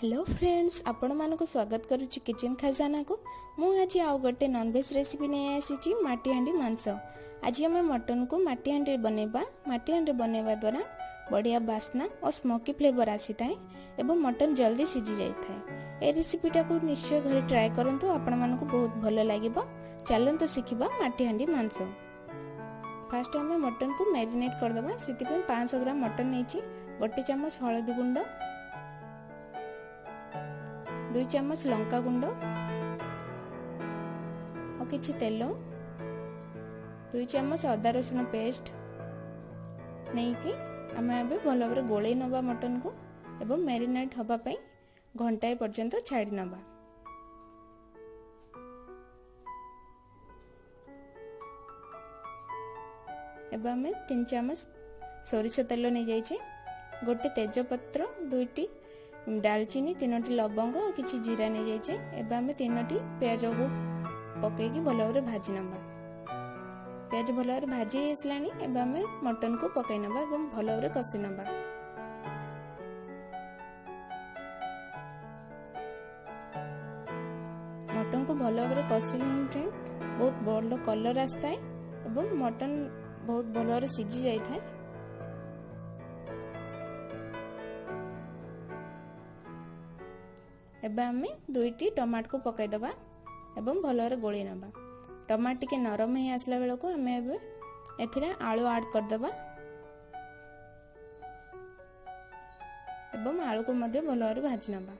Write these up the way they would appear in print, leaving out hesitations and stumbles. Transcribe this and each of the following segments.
Hello friends, आपण मानक स्वागत करुच्ची किचन खजाना को। मु आज आउ गोटे नॉनवेज रेसिपी नहीं आसी माटी हांडी मांस। आज आम मटन को माटी हांडी बनैबा। माटी हांडी बनैबा द्वारा बढ़िया बास्ना और स्मोकी फ्लेवर आसी थाए एवं मटन जल्दी सिझी जाई थाए। ए रेसिपीटा को निश्चय घरे ट्राई करंतु, आपण मानक बहुत भलो लागिबो। चलंतु सिखिबा माटी हांडी मांस। फास्ट आम मटन को मैरिनेट करदबा। सेति 500 ग्राम मटन नेछि। गोटे चम्मच हळदी गुंड, 2 चम्मच लंका गुंड और किछि तेल, 2 चम्मच अदा रसुण पेस्ट नहीं कि आम ए भल भाव गोले नवा मटन को एवं मैरिनेट हवा पाई घंटाए पर्यंत छाड़ी नवा। एवं आम 3 चम्मच सोरिष तेल नहीं जाइए। गोटे तेजपत्र, 2टी डालचीनी, 3टी लवंग और किछि जीरा नहीं जाइए। एवं आम 3टी प्याज को पकईकि भल भाव भाजी नवा। प्याज भल भाव भाजी आसलानी। एवं आम मटन को पकई नवा एवं भल भाव कषि नवा। मटन को भल भाव कषिले फ्रेंड बहुत भल कलर आसता है एवं मटन बहुत भल भाव सिझी जाई थाए। एबे आमे 2टी टमाट को पकाई दबा एवं भल भाव गोली नबा। टमाट टिके नरम ही आसला बेल को आमे एबे एथिरा आलू ऐड कर दबा एवं आलू को मध्य भल भाव भाजी नबा।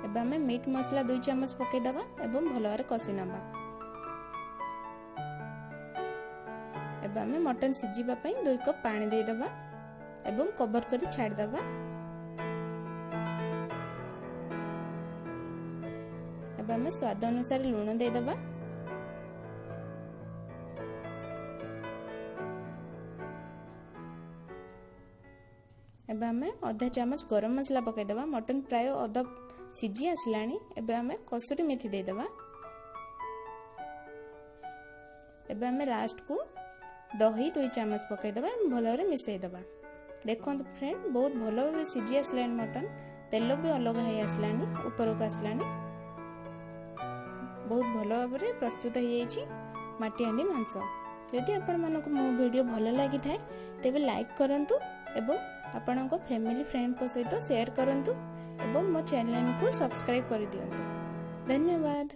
एबे आमे मीट मसला 2 चम्मच पकाई दबा एवं भल भाव कषि नबा। एबे आमे मटन सिझिबा पई 2 कप पानी दे दबा एवं कवर करी छाड़ दबा। एबे आमे स्वाद अनुसार लूण दे दबा। एबे आमे आधा चम्मच गरम मसला पकाई दबा। मटन प्राय अधा सिझी आसलानी। एबे आमे कसुरी मेथी दे दबा। एबे आमे लास्ट को दही 2 चम्मच पकाई दबा भल भाव मिसई दबा। देखो फ्रेंड बहुत भल भाव सिझी आसलानी। मटन तेल भी अलग है आसलानी, ऊपर को आसलानी। बहुत भल भाव प्रस्तुत हो जाइए माटी हांडी मांस। यदि आपण मानक मो वीडियो भल लगी थाए तेबे लाइक करंतु एवं आपणक फैमिली फ्रेंड को सहित शेयर करंतु एवं मो चैनल को सब्सक्राइब कर दियंतु। धन्यवाद।